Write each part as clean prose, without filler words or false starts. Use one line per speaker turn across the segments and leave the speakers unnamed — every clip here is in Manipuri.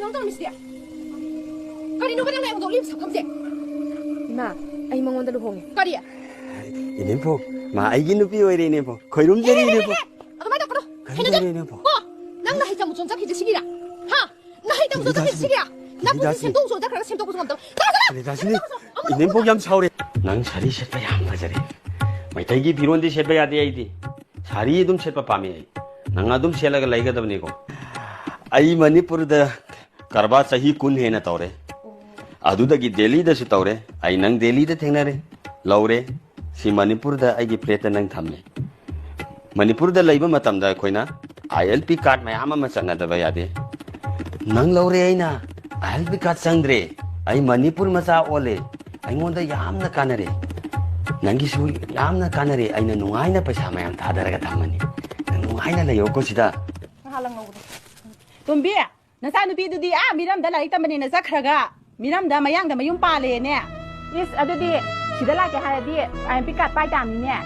ꯅꯪ ꯇꯧꯔꯝꯃꯤꯁꯤꯗꯤ ꯀꯔꯤꯅꯣ ꯅꯪꯅ ꯑꯩꯉꯣꯟꯗ ꯎꯠꯂꯤꯕ ꯁꯛꯐꯝꯁꯦ ꯏꯃꯥ ꯑꯩ ꯃꯉꯣꯟꯗ ꯂꯨꯍꯣꯡꯉꯦ ꯀꯔꯤ
이네포 마 아이기 누비 오이래 이네포 거이rum제리 이네포
ꯑꯗꯨꯃꯥꯏꯅ ꯇꯧꯀꯅꯣ
거이rum제리 이네포
ꯀꯣ ꯅꯪ ꯅꯍꯩ ꯇꯝꯕ ꯆꯣꯡ ꯆꯠꯈꯤꯁꯦ ꯁꯤꯒꯤꯔꯥ ꯍꯥ ꯅꯍꯩ ꯇꯝꯕ ꯆꯣꯡ ꯆꯠꯈꯤꯁꯦ ꯁꯤꯒꯤꯔꯥ 나쁘지 샘동 소자 그러가 샘동고 좀
그래 다시니 이네포 얌 사오래 난 사리 셋바 얌 바자래 마이타이기 비론디 셋바 야데 아이디 사리 좀 셋바 밤에 nanga dum selaga laigadabni ko ai manipur da karba sahi kun hena tawre adudagi delhi da su tawre ai nang delhi da thengnare laure si manipur da ai gi plate nang thamne manipur da laiba matam da koina ilp card mayam ma changa da yade nang laure aina ilp card sangre ai manipur macha ole ai ngonda yamna kanare nangi su yamna kanare aina nungaina paisa mayam thadaraga thamani nungaina layo ko sida
halang ngawdo
ꯇꯣꯝꯕꯤ ꯅꯆꯥ ꯅꯨꯄꯤꯗꯨꯗꯤ ꯃꯤꯔꯝꯗ ꯂꯥꯏꯔꯤꯛ ꯇꯝꯕꯅꯤꯅ ꯆꯠꯈ꯭ꯔꯒ ꯃꯤꯔꯝꯗ ꯃꯌꯥꯡꯗ ꯃꯌꯨꯝ ꯄꯥꯜꯂꯦꯅꯦ ꯏꯁ ꯑꯗꯨꯗꯤ ꯁꯤꯗ ꯂꯥꯛꯀꯦ ꯍꯥꯏꯔꯗꯤ IMP ꯀꯥꯔꯗ ꯄꯥꯏ ꯇꯥꯝꯅꯤꯅꯦ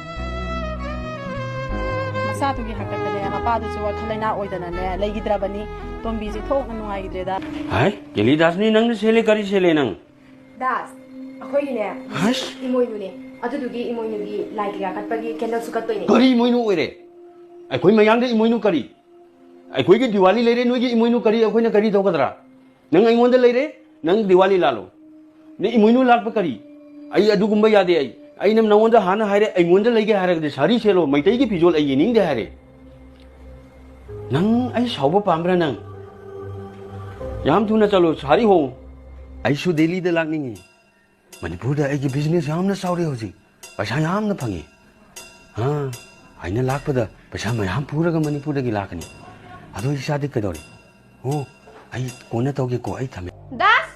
ꯃꯆꯥꯗꯨꯒꯤ ꯍꯥꯛꯇꯛꯇꯅꯦ ꯃꯄꯥꯗꯨꯁꯨ ꯋꯥꯈꯜ ꯂꯩꯅꯥ ꯑꯣꯏꯗꯅꯅꯦ ꯂꯩꯈꯤꯗ꯭ꯔꯕꯅꯤ ꯇꯣꯝꯕꯤꯁꯤ ꯊꯣꯛꯅ ꯅꯨꯡꯉꯥꯏꯈꯤꯗ꯭ꯔꯦꯗ
ꯍꯥꯏ ꯀꯦꯂꯤꯗꯥꯁꯅꯤ ꯅꯪꯅ ꯁꯦꯂꯦ ꯀꯔꯤ ꯁꯦꯂꯦ ꯅꯪ
ꯗꯥꯁ ꯑꯩꯈꯣꯏꯒꯤꯅꯦ ꯏꯃꯣꯏꯅꯨꯅꯦ ꯑꯗꯨꯗꯨꯒꯤ ꯏꯃꯣꯏꯅꯨꯒꯤ ꯂꯥꯏ ꯀꯌꯥ ꯀꯠꯄꯒꯤ ꯀꯦꯟꯗꯜꯁꯨ ꯀꯠꯇꯣꯏꯅꯦ
ꯀꯔꯤ ꯏꯃꯣꯏꯅꯨ ꯑꯣꯏꯔꯦ ꯑꯩꯈꯣꯏ ꯃꯌꯥꯡꯗ ꯏꯃꯣꯏꯅු ꯀꯔꯤ ꯑꯩꯈꯣꯏꯒꯤ ꯗꯤꯋꯥꯂꯤ ꯂꯩꯔꯦ ꯅꯣꯏꯒꯤ ꯏꯃꯣꯏꯅු ꯀꯔꯤ ꯑꯩꯈꯣꯏꯅ ꯀꯔꯤ ꯇꯧꯒꯗ꯭ꯔꯥ ꯅꯪ ꯑꯩꯉꯣꯟꯗ ꯂꯩꯔꯦ ꯅꯪ ꯗꯤꯋꯥꯂꯤ ꯂꯥꯜꯂꯣ ꯅꯪ ꯏꯃꯣꯏꯅꯨ ꯂꯥꯠꯄ ꯀꯔꯤ ꯑꯩ ꯑꯗꯨꯒꯨꯝꯕ ꯌꯥꯗꯦ ꯑꯩꯅ ꯅꯉꯣꯟꯗ ꯍꯥꯟꯅ ꯍꯥꯏꯔꯦ ꯑꯩꯉꯣꯟꯗ ꯂꯩꯒꯦ ꯍꯥꯏꯔꯒꯗꯤ ꯁꯥꯔꯤ ꯁꯦꯠꯂꯣ ꯃꯩꯇꯩꯒꯤ ꯐꯤꯖꯣꯜ ꯑꯩ ꯌꯦꯡꯅꯤꯡꯗꯦ ꯍꯥꯏꯔꯦ ꯅꯪ ꯑꯩ ꯁꯥꯎꯕ ꯄꯥꯝꯕ꯭ꯔꯥ ꯅꯪ ꯌꯥꯝ ꯊꯨꯅ ꯆꯠꯂꯣ ꯁꯥꯔꯤ ꯍꯣꯡꯉꯨ ꯑꯩꯁꯨ ꯗꯦꯜꯂꯤꯗ ꯂꯥꯛꯅꯤꯡꯉꯤ ꯃꯅꯤꯄꯨꯔꯗ ꯑꯩꯒꯤ ꯕꯤꯖꯤꯅꯦꯁ ꯌꯥꯝꯅ ꯆꯥꯎꯔꯦ ꯍꯧꯖꯤꯛ ꯄꯩꯁꯥ ꯌꯥꯝꯅ ꯐꯪꯉꯤ ꯑꯩꯅ ꯂꯥꯛꯄꯗ ꯄꯩꯁꯥ ꯃꯌꯥꯝ ꯄꯨꯔꯒ ꯃꯅꯤꯄꯨꯔꯗꯒꯤ ꯂꯥꯛꯀꯅꯤ ꯑꯗꯣ ꯏꯁꯥꯗꯤ ꯀꯩꯗꯧꯔꯤ ꯑꯣ ꯑꯩ ꯀꯣꯟꯅ ꯇꯧꯒꯦꯀꯣ ꯑꯩ ꯊꯝꯃꯦ
ꯗꯥꯁ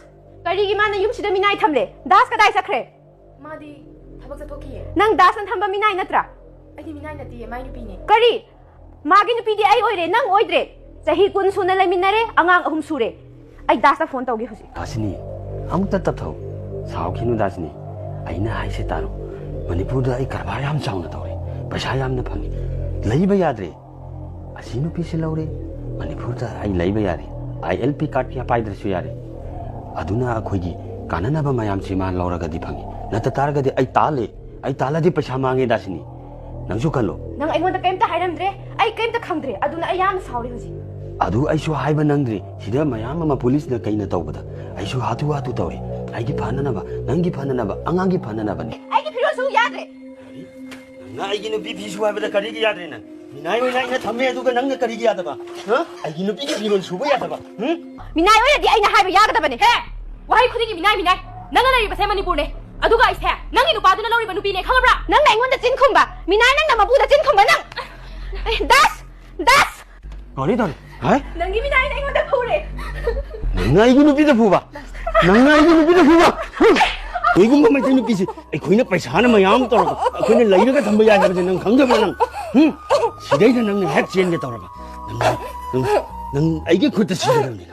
ꯀꯔꯤꯒꯤ ꯃꯥꯅ ꯌꯨꯝꯁꯤꯗ ꯃꯤꯅꯥꯏ ꯊꯝꯂꯦ ꯗꯥꯁ ꯀꯗꯥꯏ ꯆꯠꯈ꯭ꯔꯦ ꯃꯥꯗꯤ ꯊꯕꯛ ꯆꯠꯊꯣꯛꯈꯤꯌꯦ ꯅꯪ ꯗꯥꯁꯅ ꯊꯝꯕ ꯃꯤꯅꯥꯏ ꯅꯠꯇ꯭ꯔꯥ ꯑꯩꯗꯤ ꯃꯤꯅꯥꯏ ꯅꯠꯇꯤꯌꯦ ꯃꯥꯏ ꯅꯨꯄꯤꯅꯦ ꯀꯔꯤ ꯃꯥꯒꯤ ꯅꯨꯄꯤꯗꯤ ꯑꯩ ꯑꯣꯏꯔꯦ ꯅꯪ ꯑꯣꯏꯗ꯭ꯔꯦ ꯆꯍꯤ 10 ꯁꯨꯅ ꯂꯩꯃꯤꯟꯅꯔꯦ ꯑꯉꯥꯡ 3 ꯁꯨꯔꯦ ꯑꯩ ꯗꯥꯁꯇ ꯐꯣꯟ ꯇꯧꯒꯦ ꯍꯧꯖꯤꯛ
ꯗꯥꯁꯤꯅꯤ ꯑꯃꯨꯛꯇ ꯇꯞꯊꯧ ꯁꯥꯎꯈꯤꯅꯨ ꯗꯥꯁꯤꯅꯤ ꯑꯩꯅ ꯍꯥꯏꯁꯦ ꯇꯥꯔꯣ ꯃꯅꯤꯄꯨꯔꯗ ꯑꯩ ꯀꯔꯕꯥꯔ ꯌꯥꯝ ꯆꯥꯎꯅ ꯇꯧꯔꯦ ꯄꯩꯁꯥ ꯌꯥꯝꯅ ꯐꯪꯉꯤ ꯂꯩꯕ ꯌꯥꯗ꯭ꯔꯦ ꯑꯁꯤ ꯅꯨꯄꯤꯁꯤ ꯂꯧꯔꯦ ꯃꯅꯤꯄꯨꯔꯗ ꯑꯩ ꯂꯩꯕ ꯌꯥꯔꯦ ILP ꯀꯥꯔꯗ ꯀꯌꯥ ꯄꯥꯏꯗ꯭ꯔꯁꯨ ꯌꯥꯔꯦ ꯑꯗꯨꯅ ꯑꯩꯈꯣꯏꯒꯤ ꯀꯥꯟꯅꯅꯕ ꯃꯌꯥꯝꯁꯤ ꯃꯥ ꯂꯧꯔꯒꯗꯤ ꯐꯪꯉꯤ ꯅꯠꯇ ꯇꯥꯔꯒꯗꯤ ꯑꯩ ꯇꯥꯜꯂꯗꯤ ꯄꯩꯁꯥ ꯃꯥꯡꯉꯦ ꯗꯥꯁꯤꯅꯤ ꯅꯪꯁꯨ ꯈꯜꯂꯣ
ꯅꯪ ꯑꯩꯉꯣꯟꯗ ꯀꯩꯝꯇ ꯍꯥꯏꯔꯝꯗ꯭ꯔꯦ ꯑꯩ ꯀꯩꯝꯇ ꯈꯪꯗ꯭ꯔꯦ ꯑꯗꯨꯅ ꯑꯩ ꯌꯥꯝꯅ ꯁꯥꯎꯔꯦ ꯍꯧꯖꯤꯛ
ꯑꯗꯨ ꯑꯩꯁꯨ ꯍꯥꯏꯕ ꯅꯪꯗ꯭ꯔꯤ ꯁꯤꯗ ꯃꯌꯥꯝ ꯑꯃ ꯄꯨꯂꯤꯁꯅ ꯀꯩꯅ ꯇꯧꯕꯗ ꯑꯩꯁꯨ ꯍꯥꯊꯨ ꯍꯥꯊꯨ ꯇꯧꯔꯦ ꯑꯩꯒꯤ ꯐꯅꯅꯕ ꯅꯪꯒꯤ ꯐꯅꯅꯕ ꯑꯉꯥꯡꯒꯤ ꯐꯅꯅꯕꯅꯤ
ꯑꯩꯒꯤ ꯐꯤꯔꯣꯜꯁꯨ ꯌꯥꯗ꯭ꯔꯦ
ꯅꯪꯅ ꯑꯩꯒꯤ ꯅꯨꯄꯤ ꯐꯤꯁꯨ ꯍꯥꯏꯕꯗ ꯀꯔꯤꯒꯤ ꯌꯥꯗ꯭ꯔꯦ ꯅꯪ ꯃꯤꯅꯥꯏ ꯑꯣꯏꯅ ꯑꯩꯅ ꯊꯝꯃꯦ ꯑꯗꯨꯒ ꯅꯪꯅ ꯀꯔꯤꯒꯤ ꯌꯥꯗꯕ ꯑꯩꯒꯤ ꯅꯨꯄꯤꯒꯤ ꯐꯤꯔꯣꯜ ꯁꯨꯕ ꯌꯥꯗꯕ
ꯃꯤꯅꯥꯏ ꯑꯣꯏꯔꯗꯤ ꯑꯩꯅ ꯍꯥꯏꯕ ꯌꯥꯒꯗꯕꯅꯦ ꯍꯦ ꯋꯥꯍꯩ ꯈꯨꯗꯤꯡꯒꯤ ꯃꯤꯅꯥꯏ ꯅꯪꯅ ꯂꯩꯔꯤꯕꯁꯦ ꯃꯅꯤꯄꯨꯔꯅꯦ ꯑꯗꯨꯒ ꯑꯩꯁꯦ ꯅꯪꯒꯤ ꯅꯨꯄꯥꯗꯨꯅ ꯂꯧꯔꯤꯕ ꯅꯨꯄꯤꯅꯦ ꯈꯪꯕ꯭ꯔꯥ ꯅꯪꯅ ꯑꯩꯉꯣꯟꯗ ꯆꯤꯟ ꯈꯨꯝꯕ ꯃꯤꯅꯥꯏ ꯅꯪꯅ ꯃꯄꯨꯗ ꯆꯤꯟ ꯈꯨꯝꯕ ꯅꯪ ꯗꯥꯁ
ꯀꯔꯤ ꯇꯧꯔꯤ ꯍꯥꯏ
ꯅꯪꯒꯤ ꯃꯤꯅꯥꯏꯅ ꯑꯩꯉꯣꯟꯗ ꯐꯨꯔꯦ
ꯅꯪꯅ ꯑꯩꯒꯤ ꯅꯨꯄꯤꯗ ꯐꯨꯕ ꯅꯪꯅ ꯑꯩꯒꯤ ꯅꯨꯄꯤꯗ ꯐꯨꯕ ꯀꯩꯒꯨꯝꯕ ꯃꯩꯇꯩ ꯅꯨꯄꯤꯁꯤ ꯑꯩꯈꯣꯏꯅ ꯄꯩꯁꯥꯅ ꯃꯌꯥꯝ ꯇꯧꯔꯒ ꯑꯩꯈꯣꯏꯅ ꯂꯩꯔꯒ ꯊꯝꯕ ꯌꯥꯏ ꯍꯥꯏꯕꯁꯦ ꯅꯪ ꯈꯪꯗꯕ꯭ꯔꯥ ꯅꯪ ꯁꯤꯗꯩꯗ ꯅꯪꯅ ꯍꯦꯛ ꯆꯦꯟꯒꯦ ꯇꯧꯔꯕ ꯅꯪ ꯑꯩꯒꯤ ꯈꯨꯠꯇ ꯁꯤꯒꯗꯕꯅꯤ